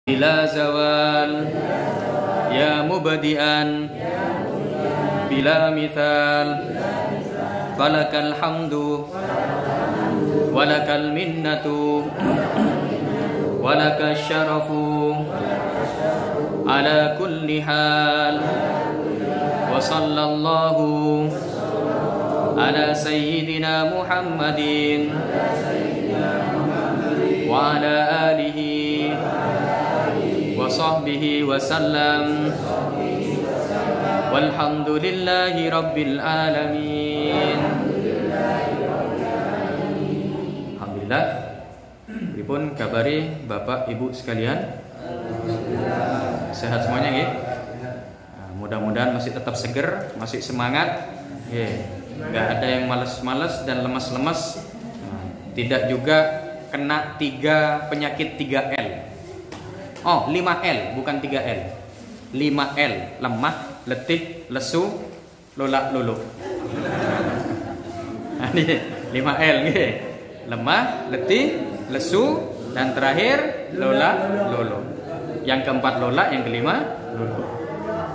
Bila zawal ya mubadi'an bila mithal falakal hamdu walakal minnatu walakal syarafu ala kulli hal wa sallallahu ala sayyidina Muhammadin wa ala alihi wa sahbihi wa sallam walhamdulillahi rabbil alamin. Alhamdulillah. Pripun kabari Bapak Ibu sekalian? Sehat semuanya nggih? Nah, mudah-mudahan masih tetap seger, masih semangat. Nggak ada yang malas-malas dan lemas-lemas. Nah, tidak juga kena 3 penyakit 3L. Oh, 5L bukan 3L. 5L, lemah, letih, lesu, lolak lulu. Nah, ini 5L nggih. Lemah, letih, lesu, dan terakhir lolak lulu. Yang keempat lolak, yang kelima lulu.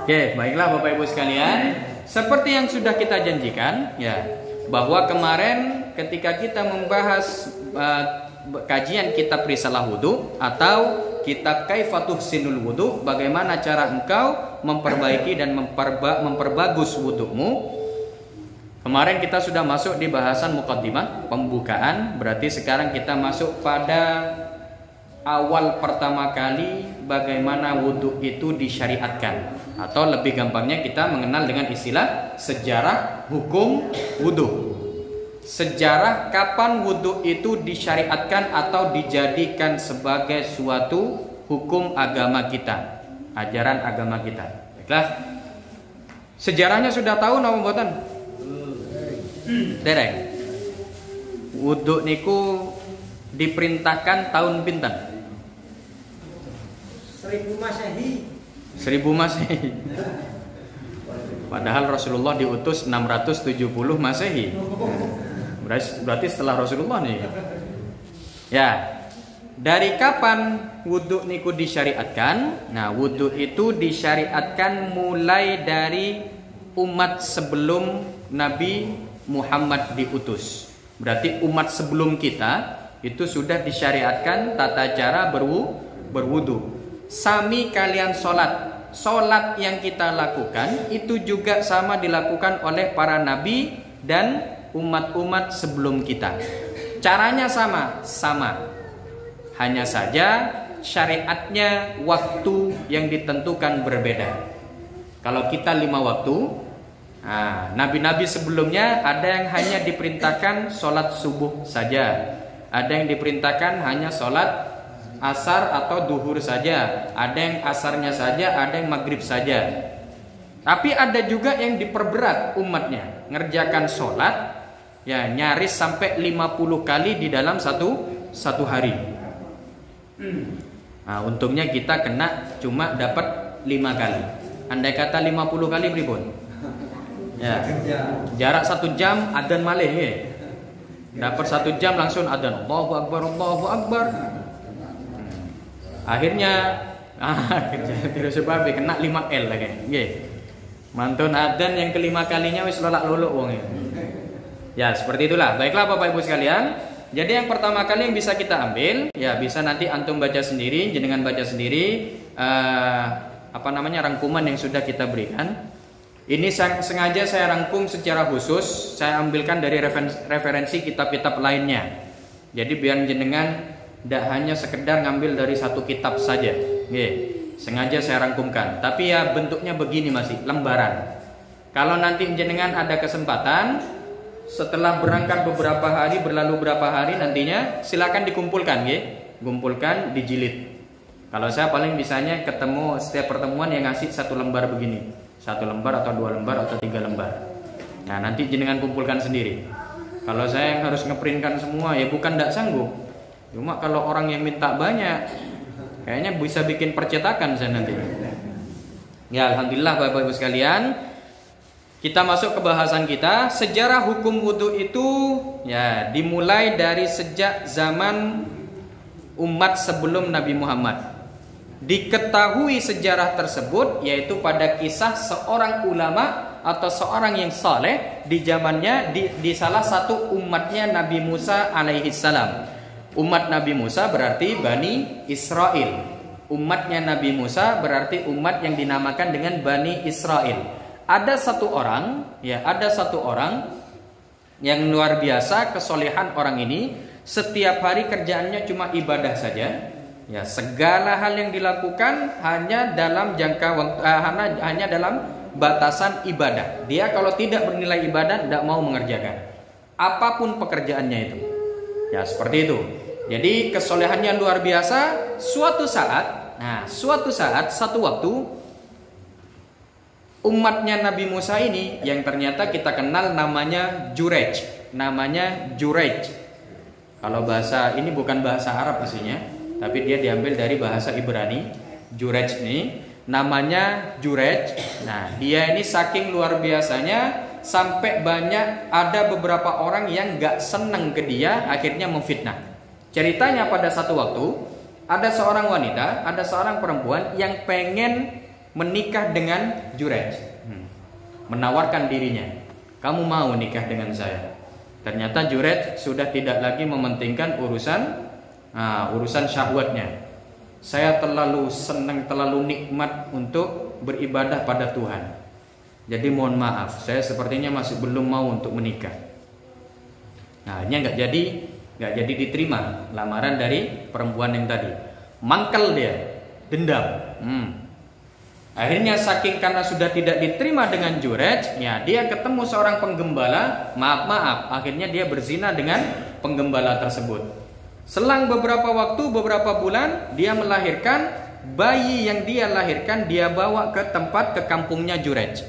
Oke, baiklah Bapak Ibu sekalian, seperti yang sudah kita janjikan ya, bahwa kemarin ketika kita membahas kajian kitab Risalah Wudu atau kitab Kaifatuh Sinul Wudu, bagaimana cara engkau memperbaiki dan memperbagus wudumu. Kemarin kita sudah masuk di bahasan muqaddimah, pembukaan. Berarti sekarang kita masuk pada awal pertama kali bagaimana wudu itu disyariatkan, atau lebih gampangnya kita mengenal dengan istilah sejarah hukum wudu. Sejarah kapan wudu itu disyariatkan atau dijadikan sebagai suatu hukum agama kita, ajaran agama kita. Baiklah. Sejarahnya sudah tahu napa mboten? Dereng. Wudu niku diperintahkan tahun pinten? 1000 Masehi. 1000 Masehi. Padahal Rasulullah diutus 670 Masehi. Berarti setelah Rasulullah nih. Ya. Dari kapan wudu niku disyariatkan? Nah, wudu itu disyariatkan mulai dari umat sebelum Nabi Muhammad diutus. Berarti umat sebelum kita itu sudah disyariatkan tata cara berwudu. Sami kalian sholat. Sholat yang kita lakukan itu juga sama dilakukan oleh para nabi dan umat-umat sebelum kita. Caranya sama. Hanya saja syariatnya waktu yang ditentukan berbeda. Kalau kita 5 waktu, nabi-nabi sebelumnya ada yang hanya diperintahkan sholat subuh saja, ada yang diperintahkan hanya sholat asar atau duhur saja, ada yang asarnya saja, ada yang maghrib saja. Tapi ada juga yang diperberat umatnya, ngerjakan sholat ya nyaris sampai 50 kali di dalam satu hari. Nah, untungnya kita kena cuma dapat 5 kali. Andai kata 50 kali pripun? Ya. Jarak 1 jam adzan malih ya. Dapat 1 jam langsung adzan. Allahu Akbar, Allahu Akbar. Akhirnya terus sebab kena 5L lagi. Nggih. Mantun adzan yang kelima kalinya wis lolak luluk wong ya. Ya, seperti itulah. Baiklah Bapak Ibu sekalian. Jadi yang pertama kali yang bisa kita ambil, ya bisa nanti antum baca sendiri, jenengan baca sendiri rangkuman yang sudah kita berikan. Ini sengaja saya rangkum secara khusus, saya ambilkan dari referensi kitab-kitab lainnya. Jadi biar jenengan tidak hanya sekedar ngambil dari satu kitab saja. Sengaja saya rangkumkan. Tapi ya bentuknya begini masih lembaran. Kalau nanti jenengan ada kesempatan setelah berangkat berlalu berapa hari nantinya silakan dikumpulkan kumpulkan dijilid. Kalau saya paling bisanya ketemu setiap pertemuan yang ngasih 1 lembar begini, 1 lembar atau 2 lembar atau 3 lembar. Nah nanti jenengan kumpulkan sendiri. Kalau saya yang harus ngeprintkan semua ya bukan tidak sanggup. Cuma kalau orang yang minta banyak kayaknya bisa bikin percetakan saya nanti. Ya alhamdulillah Bapak Ibu sekalian. Kita masuk ke bahasan kita. Sejarah hukum wudu itu ya dimulai dari sejak zaman umat sebelum Nabi Muhammad. Diketahui sejarah tersebut yaitu pada kisah seorang ulama atau seorang yang saleh di zamannya di salah satu umatnya Nabi Musa alaihi salam. Umat Nabi Musa berarti Bani Israel. Umatnya Nabi Musa berarti umat yang dinamakan dengan Bani Israel. Ada satu orang yang luar biasa kesolehan orang ini. Setiap hari kerjaannya cuma ibadah saja. Ya, segala hal yang dilakukan hanya dalam jangka waktu, hanya dalam batasan ibadah. Dia kalau tidak bernilai ibadah tidak mau mengerjakan apapun pekerjaannya itu. Ya, seperti itu. Jadi kesolehannya luar biasa. Suatu saat, satu waktu umatnya Nabi Musa ini yang ternyata kita kenal namanya Jurej. Kalau bahasa ini bukan bahasa Arab aslinya, tapi dia diambil dari bahasa Ibrani. Jurej ini namanya Jurej. Nah, dia ini saking luar biasanya sampai banyak ada beberapa orang yang gak senang ke dia, akhirnya memfitnah. Ceritanya pada satu waktu ada seorang wanita, ada seorang perempuan yang pengen menikah dengan Jurej. Menawarkan dirinya, kamu mau nikah dengan saya? Ternyata Jurej sudah tidak lagi mementingkan urusan syahwatnya. Saya terlalu senang, terlalu nikmat untuk beribadah pada Tuhan. Jadi mohon maaf, saya sepertinya masih belum mau untuk menikah. Nah, ini nggak jadi diterima lamaran dari perempuan yang tadi. Mangkel dia, dendam. Akhirnya saking karena sudah tidak diterima dengan Jurej, ya dia ketemu seorang penggembala. Maaf, akhirnya dia berzina dengan penggembala tersebut. Selang beberapa waktu, beberapa bulan, dia melahirkan. Bayi yang dia lahirkan dia bawa ke kampungnya Jurej.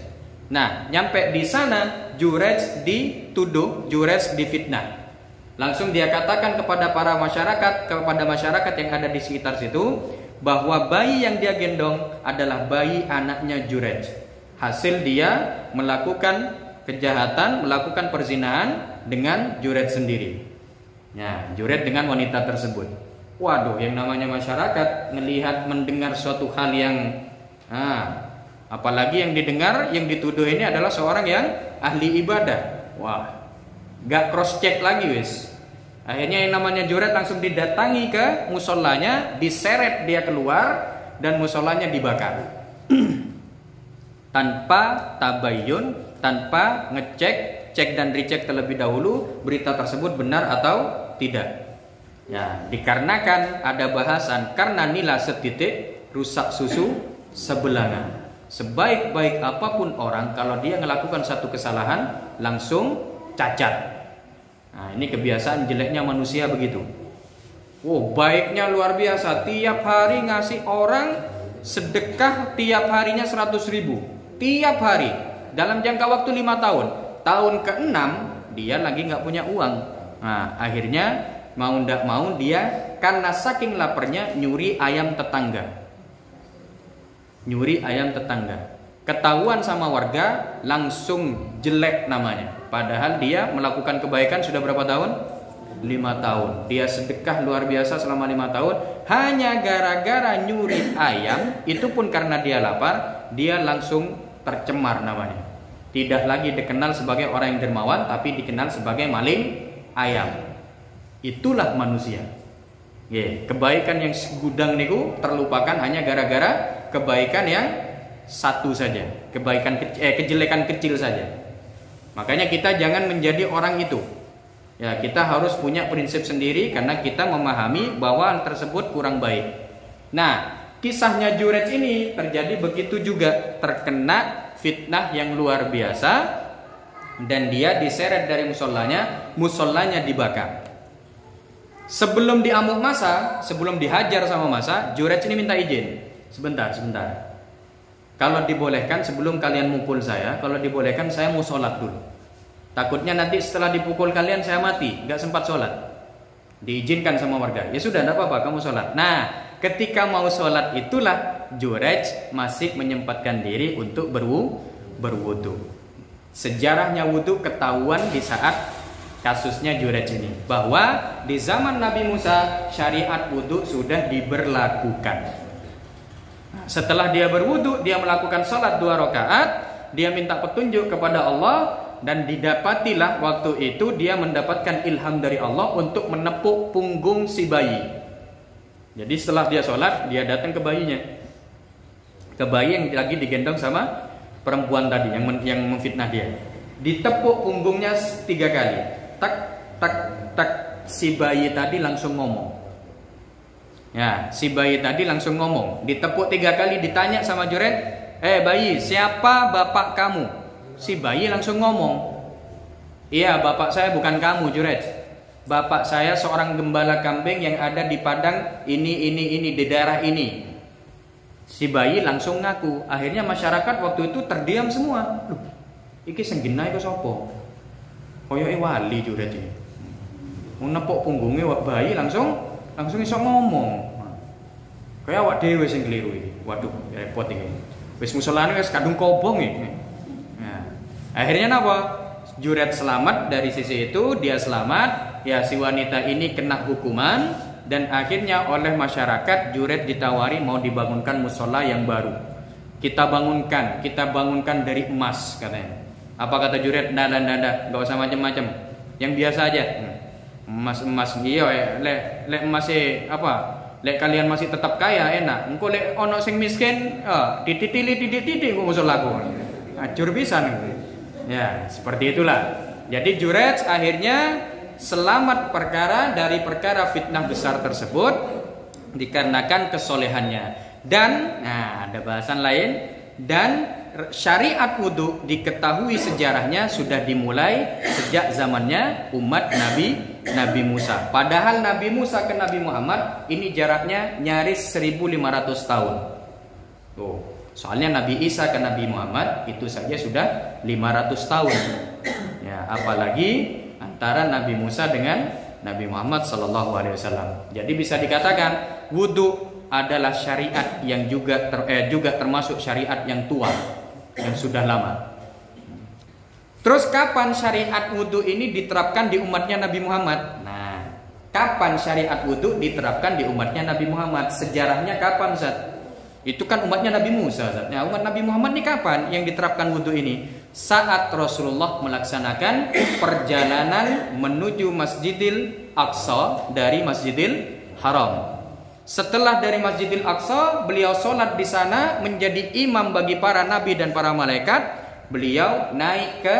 Nah, nyampe di sana Jurej dituduh, Jurej difitnah. Langsung dia katakan kepada masyarakat yang ada di sekitar situ bahwa bayi yang dia gendong adalah bayi anaknya Jurej. Hasil dia melakukan kejahatan, melakukan perzinahan dengan Jurej sendiri. Ya, Jurej dengan wanita tersebut. Waduh, yang namanya masyarakat mendengar suatu hal yang apalagi yang didengar, yang dituduh ini adalah seorang yang ahli ibadah. Wah, gak cross check lagi wis. Akhirnya yang namanya Jurej langsung didatangi ke musolanya, diseret dia keluar dan musolanya dibakar. Tanpa tabayyun, tanpa cek dan recheck terlebih dahulu berita tersebut benar atau tidak. Ya, dikarenakan ada bahasan karena nila setitik rusak susu sebelangan. Sebaik-baik apapun orang, kalau dia melakukan satu kesalahan langsung cacat. Nah, ini kebiasaan jeleknya manusia begitu. Baiknya luar biasa. Tiap hari ngasih orang sedekah, tiap harinya 100.000. Tiap hari dalam jangka waktu 5 tahun. Tahun ke-6 dia lagi nggak punya uang. Nah, akhirnya mau ndak mau dia karena saking laparnya nyuri ayam tetangga. Ketahuan sama warga, langsung jelek namanya. Padahal dia melakukan kebaikan sudah berapa tahun? 5 tahun. Dia sedekah luar biasa selama 5 tahun. Hanya gara-gara nyuri ayam, itu pun karena dia lapar, dia langsung tercemar namanya. Tidak lagi dikenal sebagai orang yang dermawan, tapi dikenal sebagai maling ayam. Itulah manusia. Kebaikan yang segudang niku terlupakan hanya gara-gara kebaikan yang satu saja, kejelekan kecil saja. Makanya kita jangan menjadi orang itu. Ya, kita harus punya prinsip sendiri karena kita memahami bahwa hal tersebut kurang baik. Nah, kisahnya Jurej ini terjadi begitu juga, terkena fitnah yang luar biasa dan dia diseret dari musolanya dibakar. Sebelum diamuk masa, sebelum dihajar sama masa, Jurej ini minta izin. Sebentar. Kalau dibolehkan sebelum kalian mukul saya, kalau dibolehkan saya mau sholat dulu. Takutnya nanti setelah dipukul kalian saya mati, nggak sempat sholat. Diizinkan sama warga. Ya sudah, tidak apa-apa, kamu sholat. Nah, ketika mau sholat itulah Jurej masih menyempatkan diri untuk berwudu. Sejarahnya wudu ketahuan di saat kasusnya Jurej ini, bahwa di zaman Nabi Musa syariat wudu sudah diberlakukan. setelah dia berwudu, dia melakukan salat 2 rakaat, dia minta petunjuk kepada Allah, dan didapatilah waktu itu dia mendapatkan ilham dari Allah untuk menepuk punggung si bayi. Jadi setelah dia sholat, dia datang ke bayinya, ke bayi yang lagi digendong sama perempuan tadi yang memfitnah dia. Ditepuk punggungnya 3 kali. Tak tak tak, si bayi tadi langsung ngomong. Ya, si bayi tadi langsung ngomong. Ditepuk 3 kali, ditanya sama Juret, bayi, siapa bapak kamu? Si bayi langsung ngomong, iya, bapak saya bukan kamu, Juret. Bapak saya seorang gembala kambing yang ada di padang ini di daerah ini. Si bayi langsung ngaku. Akhirnya masyarakat waktu itu terdiam semua. Loh, iki senggina iku sapa? Koyoke wali Juret iki. Nepuk punggungnya bayi langsung iso ngomong. Kayak awak dhewe sing keliru iki. Waduh, repot iki. Wis musolane wis kadung kobong iki. Nah, akhirnya napa? Juret selamat dari sisi itu, dia selamat. Ya, si wanita ini kena hukuman, dan akhirnya oleh masyarakat Juret ditawari mau dibangunkan musola yang baru. Kita bangunkan dari emas katanya. Apa kata Juret? Nada, enggak usah macam-macam. Yang biasa aja. Emas iya, lek masih apa? Lek kalian masih tetap kaya enak. Engko lek ono sing miskin, titik kok musolaku. Acur pisan. Ya, seperti itulah. Jadi Juret akhirnya selamat dari perkara fitnah besar tersebut dikarenakan kesolehannya. Dan ada bahasan lain, dan syariat wudu diketahui sejarahnya sudah dimulai sejak zamannya umat Nabi Musa. Padahal Nabi Musa ke Nabi Muhammad ini jaraknya nyaris 1500 tahun. Tuh. Soalnya Nabi Isa ke Nabi Muhammad itu saja sudah 500 tahun. Ya, apalagi antara Nabi Musa dengan Nabi Muhammad sallallahu alaihi wasallam. Jadi bisa dikatakan wudu adalah syariat yang juga termasuk syariat yang tua, yang sudah lama. Terus kapan syariat wudu ini diterapkan di umatnya Nabi Muhammad? Nah, kapan syariat wudu diterapkan di umatnya Nabi Muhammad? Sejarahnya kapan, Ustaz? Itu kan umatnya Nabi Musa. Nah, umat Nabi Muhammad ini kapan yang diterapkan wudu ini? Saat Rasulullah melaksanakan perjalanan menuju Masjidil Aqsa dari Masjidil Haram. Setelah dari Masjidil Aqsa, beliau sholat di sana menjadi imam bagi para nabi dan para malaikat. Beliau naik ke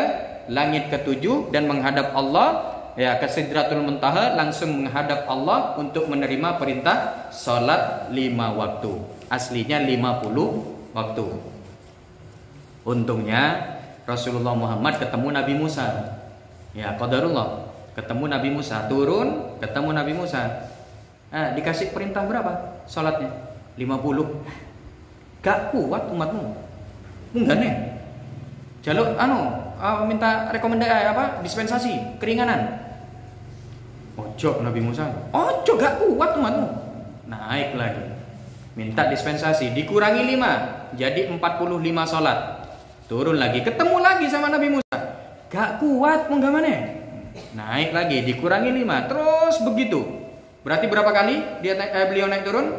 langit ke-7 dan menghadap Allah, ya, ke Sidratul Muntaha, langsung menghadap Allah untuk menerima perintah sholat 5 waktu. Aslinya 50 waktu. Untungnya Rasulullah Muhammad ketemu Nabi Musa. Ya, qadarullah. Ketemu Nabi Musa, turun ketemu Nabi Musa. Dikasih perintah berapa? Salatnya 50. Gak kuat umatmu. Enggak nih. Jaluk minta rekomendasi dispensasi, keringanan. Ojo Nabi Musa. Ojo, gak kuat umatmu. Naik lagi. Minta dispensasi, dikurangi 5, jadi 45 sholat. Turun lagi, ketemu lagi sama Nabi Musa. Gak kuat, mau gimana? Naik lagi, dikurangi 5, terus begitu. Berarti berapa kali beliau naik turun?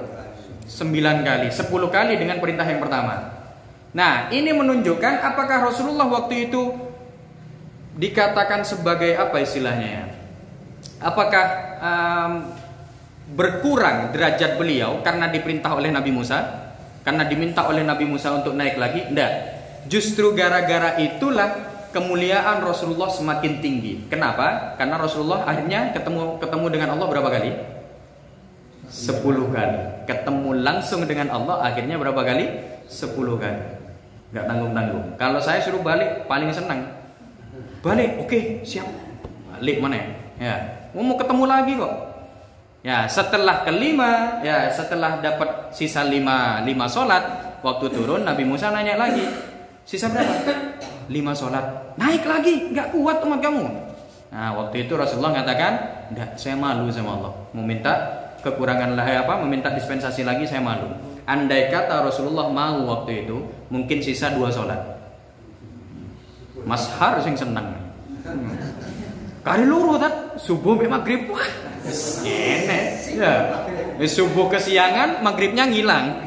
9 kali, 10 kali dengan perintah yang pertama. Nah, ini menunjukkan apakah Rasulullah waktu itu dikatakan sebagai apa istilahnya ya? Apakah berkurang derajat beliau karena diperintah oleh Nabi Musa, karena diminta oleh Nabi Musa untuk naik lagi? Tidak. Justru gara-gara itulah kemuliaan Rasulullah semakin tinggi. Kenapa? Karena Rasulullah akhirnya ketemu dengan Allah berapa kali? 10 kali. Ketemu langsung dengan Allah akhirnya berapa kali? 10 kali. Gak tanggung-tanggung. Kalau saya suruh balik paling senang. Balik, oke, siap. Balik mana ya? Mau ketemu lagi kok. Ya, setelah kelima, ya setelah dapat sisa 5 sholat, waktu turun Nabi Musa nanya lagi, sisa berapa? 5 sholat. Naik lagi, nggak kuat umat kamu. Nah, waktu itu Rasulullah mengatakan, enggak, saya malu sama Allah, meminta kekurangan meminta dispensasi lagi, saya malu. Andai kata Rasulullah mau waktu itu, mungkin sisa 2 sholat. Mas Har sing senang. Kali luru tat, subuh sampai maghrib, wah. Enak. Ya. Subuh kesiangan, maghribnya ngilang.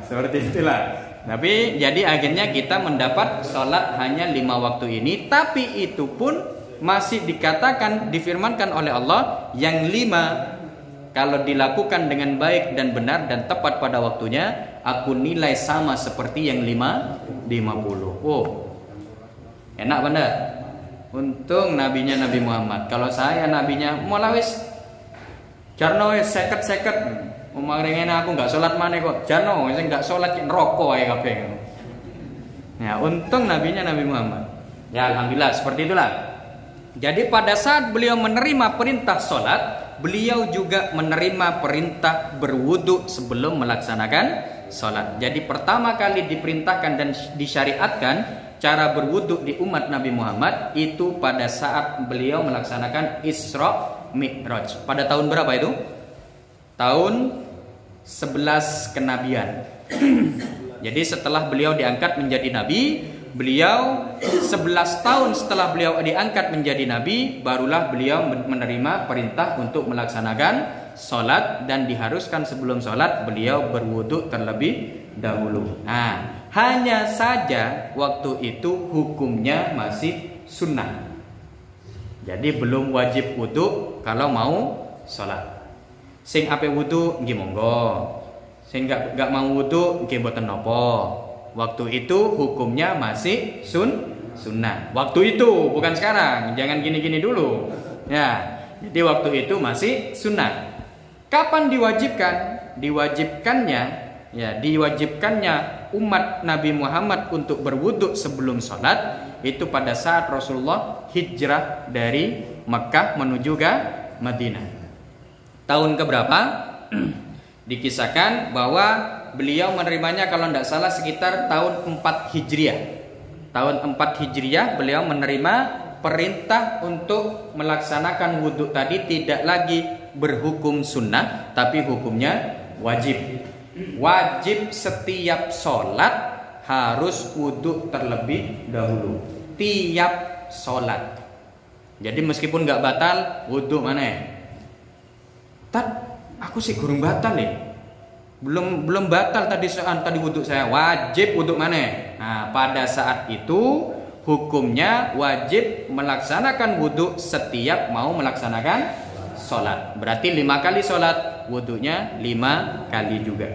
Seperti itulah. Tapi jadi akhirnya kita mendapat sholat hanya 5 waktu ini. Tapi itu pun masih dikatakan, difirmankan oleh Allah, yang 5 kalau dilakukan dengan baik dan benar dan tepat pada waktunya, aku nilai sama seperti yang 50. Oh, enak benar. Untung nabinya Nabi Muhammad. Kalau saya nabinya mulawis jarno seket umarengena aku nggak sholat mana kok jarno saya nggak sholat rokok ya kabeh. Ya, untung nabinya Nabi Muhammad. Ya, alhamdulillah seperti itulah. Jadi pada saat beliau menerima perintah sholat, beliau juga menerima perintah berwudu sebelum melaksanakan sholat. Jadi pertama kali diperintahkan dan disyariatkan cara berwudu di umat Nabi Muhammad itu pada saat beliau melaksanakan Isra Mi'raj. Pada tahun berapa itu? Tahun 11 kenabian. Jadi setelah beliau diangkat menjadi nabi, beliau 11 tahun setelah beliau diangkat menjadi nabi, barulah beliau menerima perintah untuk melaksanakan sholat, dan diharuskan sebelum sholat beliau berwudu terlebih dahulu. Nah, hanya saja waktu itu hukumnya masih sunnah. Jadi belum wajib wudu kalau mau sholat. Sing ape wudu nggih monggo. Sing gak mau wudu nggih mboten napa. Waktu itu hukumnya masih sunnah. Waktu itu bukan sekarang. Jangan gini-gini dulu. Ya, jadi waktu itu masih sunnah. Kapan diwajibkan? Diwajibkannya umat Nabi Muhammad untuk berwudu sebelum sholat itu pada saat Rasulullah hijrah dari Makkah menuju ke Madinah. Tahun keberapa? Dikisahkan bahwa beliau menerimanya kalau tidak salah sekitar tahun 4 Hijriah. Tahun 4 Hijriah beliau menerima perintah untuk melaksanakan wudhu tadi tidak lagi berhukum sunnah, tapi hukumnya wajib. Wajib setiap sholat harus wudhu terlebih dahulu. Tiap sholat. Jadi meskipun nggak batal, wudhu mana ya? Aku sih gurung batal nih. Belum batal tadi wudhu saya. Wajib wudhu mana? Nah, pada saat itu hukumnya wajib melaksanakan wudhu setiap mau melaksanakan sholat. Berarti 5 kali sholat, wudhunya 5 kali juga.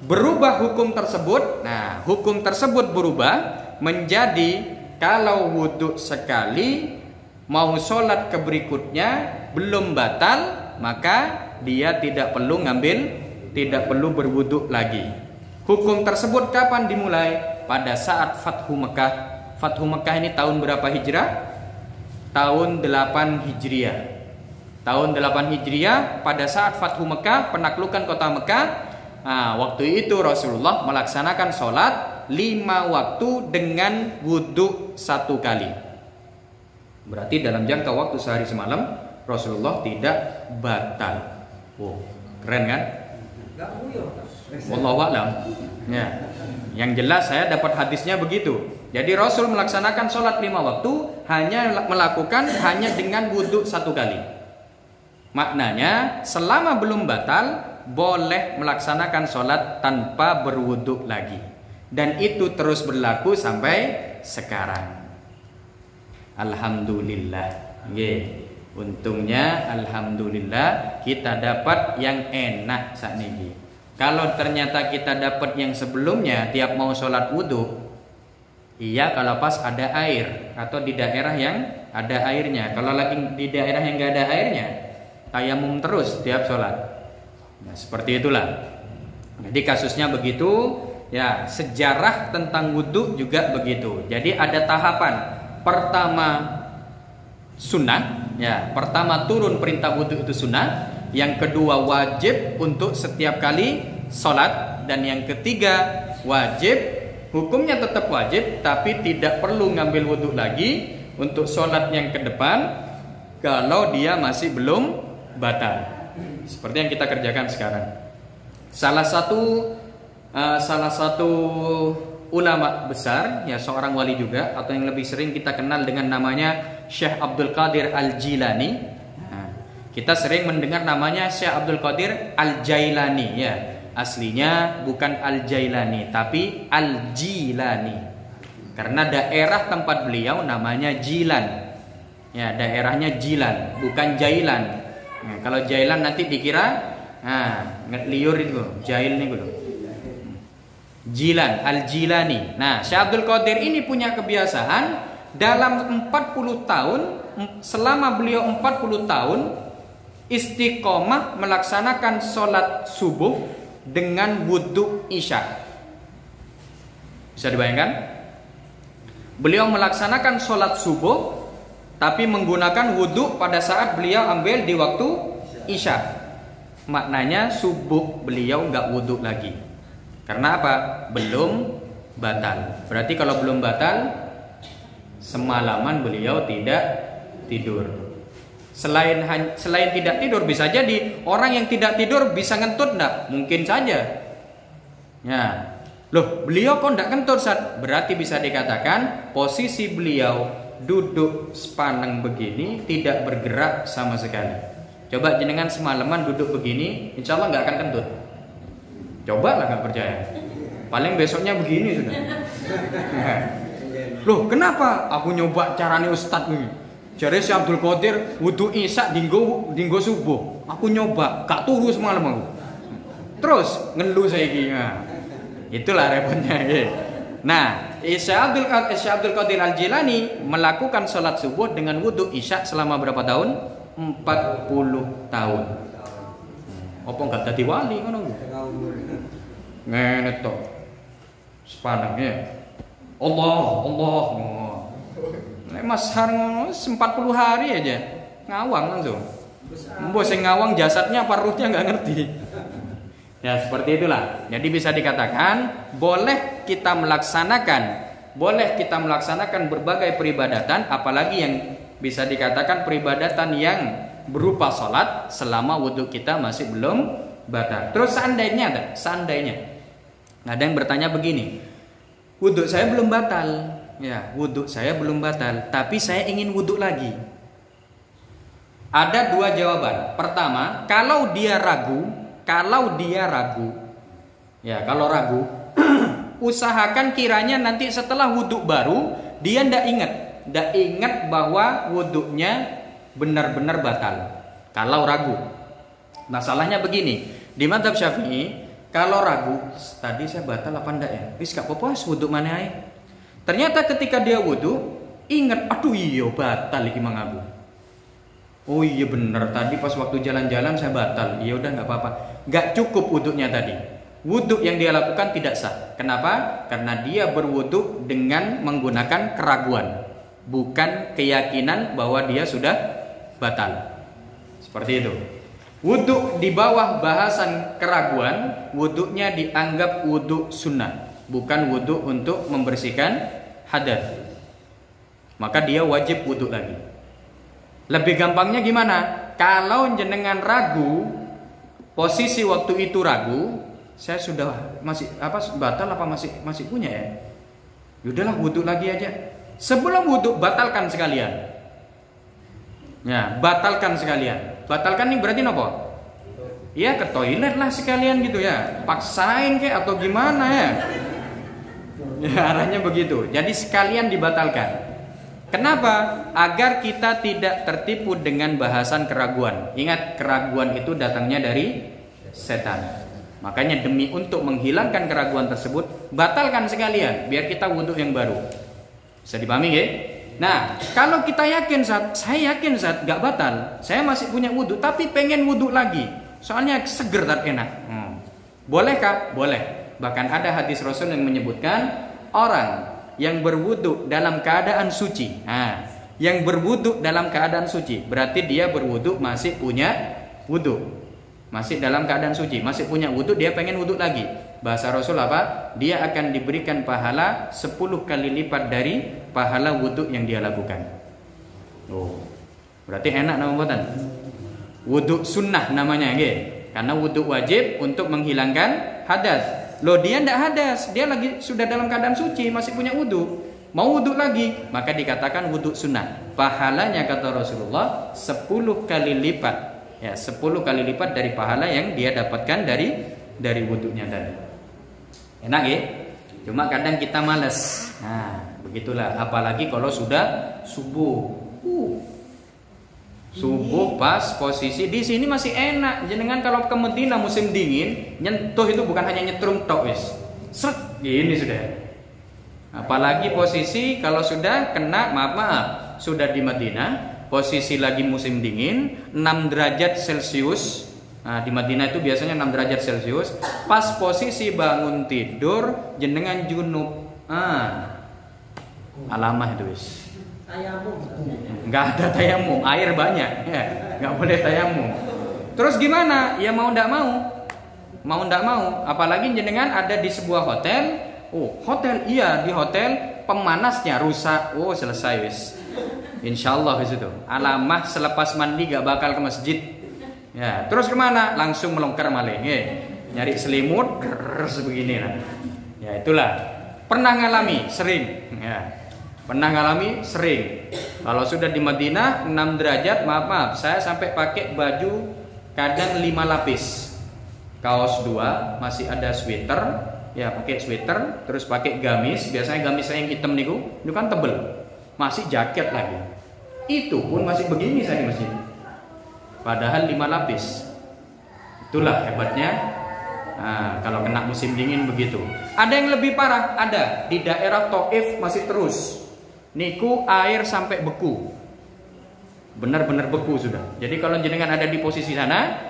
Berubah hukum tersebut. Nah, hukum tersebut berubah menjadi kalau wudhu sekali mau sholat ke berikutnya belum batal, maka dia tidak perlu berwudu lagi. Hukum tersebut kapan dimulai? Pada saat Fathu Mekah. Fathu Mekah ini tahun berapa Hijrah? Tahun 8 Hijriah. Tahun 8 Hijriah pada saat Fathu Mekah, penaklukan kota Mekah. Nah, waktu itu Rasulullah melaksanakan sholat 5 waktu dengan wudu 1 kali. Berarti dalam jangka waktu sehari semalam Rasulullah tidak batal. Wow, keren kan? Wallahu a'lam. Ya. Yang jelas saya dapat hadisnya begitu. Jadi Rasul melaksanakan sholat 5 waktu hanya dengan wudhu 1 kali. Maknanya selama belum batal boleh melaksanakan sholat tanpa berwudhu lagi. Dan itu terus berlaku sampai sekarang. Alhamdulillah. Yeah. Untungnya alhamdulillah kita dapat yang enak saat ini. Kalau ternyata kita dapat yang sebelumnya tiap mau sholat wudhu, iya kalau pas ada air atau di daerah yang ada airnya. Kalau lagi di daerah yang nggak ada airnya, tayamum terus tiap sholat. Nah, seperti itulah. Jadi kasusnya begitu. Ya, sejarah tentang wudhu juga begitu. Jadi ada tahapan. Pertama sunnah. Ya, pertama turun perintah wudhu itu sunnah. Yang kedua wajib untuk setiap kali sholat. Dan yang ketiga wajib, hukumnya tetap wajib, tapi tidak perlu ngambil wudhu lagi untuk sholat yang ke depan kalau dia masih belum batal. Seperti yang kita kerjakan sekarang. Salah satu ulama besar, ya seorang wali juga, atau yang lebih sering kita kenal dengan namanya Syekh Abdul Qadir Al-Jilani. Nah, kita sering mendengar namanya Syekh Abdul Qadir Al-Jailani, ya. aslinya bukan Al-Jailani tapi Al-Jilani. Karena daerah tempat beliau namanya Jilan. Ya, daerahnya Jilan, bukan Jailan. Nah, kalau Jailan nanti dikira liur itu, Jail nih gitu. Jilan, Al-Jilani. Nah, Syekh Abdul Qadir ini punya kebiasaan dalam 40 tahun, selama beliau 40 tahun istiqomah melaksanakan sholat subuh dengan wudhu isya. Bisa dibayangkan? Beliau melaksanakan sholat subuh tapi menggunakan wudhu pada saat beliau ambil di waktu isya. Maknanya subuh beliau nggak wudhu lagi. Karena apa? Belum batal. Berarti kalau belum batal, semalaman beliau tidak tidur. Selain tidak tidur, bisa jadi orang yang tidak tidur bisa ngentut enggak? Mungkin saja. Ya. Loh, beliau kok enggak kentut, Ustaz? Berarti bisa dikatakan posisi beliau duduk sepaneng begini, tidak bergerak sama sekali. Coba jenengan semalaman duduk begini, insya Allah enggak akan kentut. Coba lah, enggak percaya. Paling besoknya begini sudah. Loh, kenapa? Aku nyoba caranya Ustaz ini. Jadi si Abdul Qadir wudu isya dinggo subuh. Aku nyoba, gak turu semalam aku. Terus ngeluh saya gini. Itulah repotnya. Nah, Syekh Abdul Qadir Al-Jilani melakukan sholat subuh dengan wudu isya selama berapa tahun? 40 tahun. Apa enggak jadi wali ngono? Ngene tok. Sepaneng ya. Allah. Nek Mas Har ngono 40 hari aja ngawang langsung. Mbok sing ngawang jasadnya apa ruhnya enggak ngerti. Ya seperti itulah. Jadi bisa dikatakan boleh kita melaksanakan berbagai peribadatan, apalagi yang bisa dikatakan peribadatan yang berupa sholat selama wudhu kita masih belum batal. Terus seandainya ada yang bertanya begini, wudhu saya belum batal, tapi saya ingin wudhu lagi. Ada dua jawaban. Pertama, kalau kalau ragu, usahakan kiranya nanti setelah wudhu baru dia ndak ingat bahwa wudhunya benar-benar batal. Kalau ragu, masalahnya begini, di mazhab Syafi'i, kalau ragu, tadi saya batal apa ndak ya? Wis gak apa-apa, wudhu mana ae. Ternyata ketika dia wudhu, ingat, aduh iya batal iki mang aku. Oh iya benar, tadi pas waktu jalan-jalan saya batal. Iya udah nggak apa-apa. Nggak cukup wudhunya tadi. Wudhu yang dia lakukan tidak sah. Kenapa? Karena dia berwudhu dengan menggunakan keraguan, bukan keyakinan bahwa dia sudah batal. Seperti itu. Wudhu di bawah bahasan keraguan, wudhunya dianggap wudhu sunnah, bukan wudhu untuk membersihkan hadas. Maka dia wajib wudhu lagi. Lebih gampangnya gimana? Kalau jenengan ragu, posisi waktu itu ragu, saya sudah batal apa masih punya ya? Yaudahlah wudhu lagi aja. Sebelum wudhu batalkan sekalian. Ya, batalkan sekalian. Batalkan ini berarti apa? Ya ke toilet lah sekalian gitu ya. Paksain kayak atau gimana ya? Ya arahnya begitu. Jadi sekalian dibatalkan. Kenapa? Agar kita tidak tertipu dengan bahasan keraguan. Ingat, keraguan itu datangnya dari setan. Makanya demi untuk menghilangkan keraguan tersebut, batalkan sekalian biar kita wudhu yang baru. Bisa dipahami ya? Nah, kalau kita yakin saya yakin gak batal, saya masih punya wudhu, tapi pengen wudhu lagi. Soalnya seger dan enak. Bolehkah? Boleh. Bahkan ada hadis Rasul yang menyebutkan orang yang berwudu dalam keadaan suci. Nah, yang berwudu dalam keadaan suci berarti dia berwudu masih punya wudu, masih dalam keadaan suci, masih punya wudu, dia pengen wudu lagi. Bahasa Rasul apa? Dia akan diberikan pahala 10 kali lipat dari pahala wudu yang dia lakukan. Oh, berarti enak nama buatan. Wudu sunnah namanya, gitu. Karena wudu wajib untuk menghilangkan hadas. Loh dia tidak hadas, dia lagi sudah dalam keadaan suci, masih punya wudu, mau wudu lagi, maka dikatakan wudu sunnah. Pahalanya kata Rasulullah 10 kali lipat, ya 10 kali lipat dari pahala yang dia dapatkan dari dari wudunya tadi. Enak ya? Cuma kadang kita males. Nah, begitulah. Apalagi kalau sudah subuh. Subuh pas posisi di sini masih enak. Jenengan kalau ke Medina musim dingin, nyentuh itu bukan hanya nyetrum tok wis. Sret, gini sudah. Apalagi posisi kalau sudah kena maaf, sudah di Madinah, posisi lagi musim dingin, 6 derajat Celcius. Nah, di Madinah itu biasanya 6 derajat Celcius. Pas posisi bangun tidur, jenengan junub. Alamah itu wis. Nggak ada tayamum, air banyak, ya, nggak boleh tayamum. Terus gimana? Ya mau ndak mau, apalagi jenengan ada di sebuah hotel. Hotel, iya di hotel pemanasnya rusak. Selesai wis. Insyaallah wis itu. Alamah selepas mandi gak bakal ke masjid. Ya, terus kemana? Langsung melongkar malih. Nyari selimut, begini lah. Ya itulah. Pernah ngalami, sering. Ya. Pernah ngalami, sering. Kalau sudah di Madinah 6 derajat, maaf, saya sampai pakai baju kadang 5 lapis. Kaos 2, masih ada sweater. Ya pakai sweater, terus pakai gamis. Biasanya gamis saya yang hitam niku, itu kan tebel. Masih jaket lagi. Itu pun masih begini saya di masjid. Padahal 5 lapis. Itulah hebatnya. Nah, kalau kena musim dingin begitu. Ada yang lebih parah, ada di daerah Taif masih terus. Niku air sampai beku. Benar-benar beku sudah. Jadi kalau jenengan ada di posisi sana,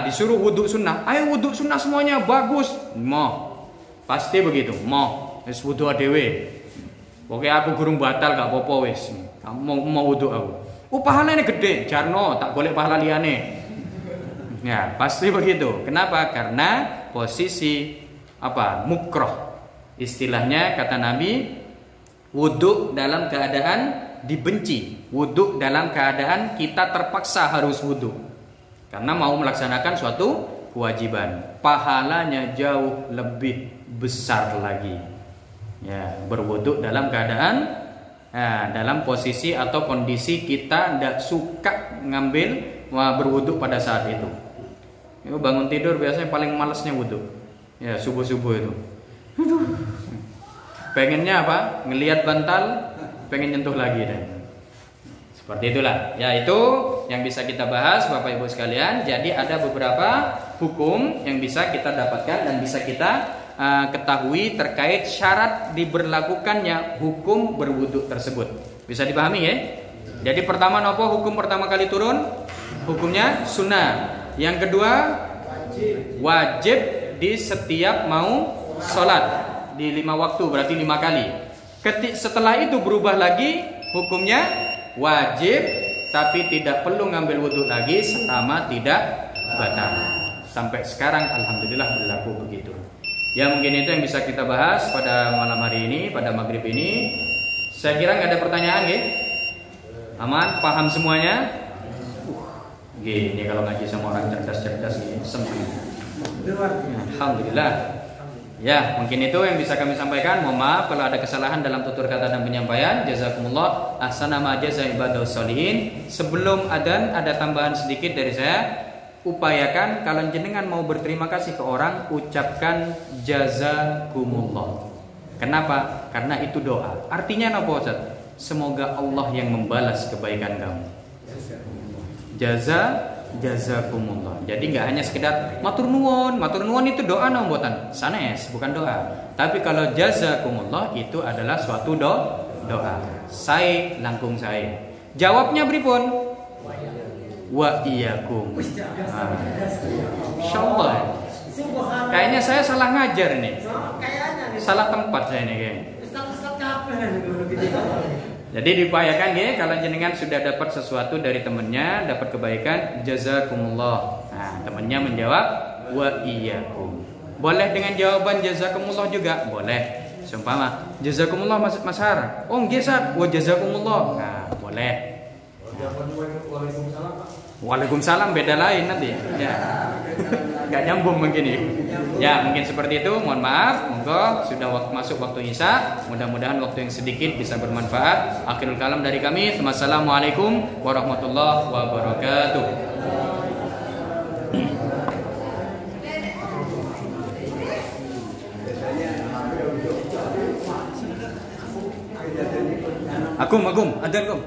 disuruh wudhu sunnah. Ayo wudhu sunnah semuanya bagus. Pasti begitu, wis wudu adewe. Oke aku gurung batal gak apa-apa wis. Kamu mau wudu aku. Pahalanya gede, jarno tak golek pahala liyane. Ya, pasti begitu. Kenapa? Karena posisi mukroh. Istilahnya kata Nabi, wudu dalam keadaan dibenci. Wudu dalam keadaan kita terpaksa harus wudu. Karena mau melaksanakan suatu kewajiban. Pahalanya jauh lebih besar lagi. Ya, berwudu dalam keadaan dalam posisi atau kondisi kita tidak suka ngambil berwudu pada saat itu. Bangun tidur biasanya paling malesnya wudu. Ya, subuh-subuh itu. Pengennya apa? Ngelihat bantal, pengen nyentuh lagi dan seperti itulah. Ya, itu yang bisa kita bahas Bapak Ibu sekalian. Jadi ada beberapa hukum yang bisa kita dapatkan dan bisa kita ketahui terkait syarat diberlakukannya hukum berwudu tersebut. Bisa dipahami ya? Jadi pertama nopo hukum pertama kali turun? Hukumnya sunnah. Yang kedua wajib di setiap mau sholat di 5 waktu, berarti 5 kali. Setelah itu berubah lagi hukumnya wajib, tapi tidak perlu ngambil wudhu lagi selama tidak batal. Sampai sekarang alhamdulillah berlaku begitu. Ya mungkin itu yang bisa kita bahas pada malam hari ini, pada maghrib ini. Saya kira nggak ada pertanyaan ya? Aman, paham semuanya? Gini kalau ngaji sama orang cerdas-cerdas gini, senang. Alhamdulillah. Ya, mungkin itu yang bisa kami sampaikan. Mohon maaf kalau ada kesalahan dalam tutur kata dan penyampaian. Jazakumullah ahsana ma jaza ibadus sholihin. Sebelum adzan ada tambahan sedikit dari saya. Upayakan kalau jenengan mau berterima kasih ke orang, ucapkan jazakumullah. Kenapa? Karena itu doa. Artinya apa Ustaz? Semoga Allah yang membalas kebaikan kamu. Jazakumullah. Jadi nggak hanya sekedar matur nuwun. Matur nuwun itu doa nombotan. Sanes, bukan doa. Tapi kalau jazakumullah itu adalah suatu doa. Saya langkung saya. Jawabnya pripun? Wa iyyakum. Insyaallah. Kayaknya saya salah ngajar nih. Salah tempat saya nih kayaknya. Jadi diupayakan ya kalau jenengan sudah dapat sesuatu dari temannya, dapat kebaikan, jazakumullah. Nah, temannya menjawab wa iyyakum. Boleh dengan jawaban jazakumullah juga, boleh. Seumpama jazakumullah Mas Har. Oh, nggih Ustaz, wa jazakumullah. Nah, boleh. Waalaikumsalam beda lain nanti. Ya. Gak nyambung mungkin ya. Ya, mungkin seperti itu. Mohon maaf. Monggo sudah masuk waktu Isya. Mudah-mudahan waktu yang sedikit bisa bermanfaat. Akhirul kalam dari kami. Wassalamualaikum warahmatullahi wabarakatuh. Akum, adzan kum.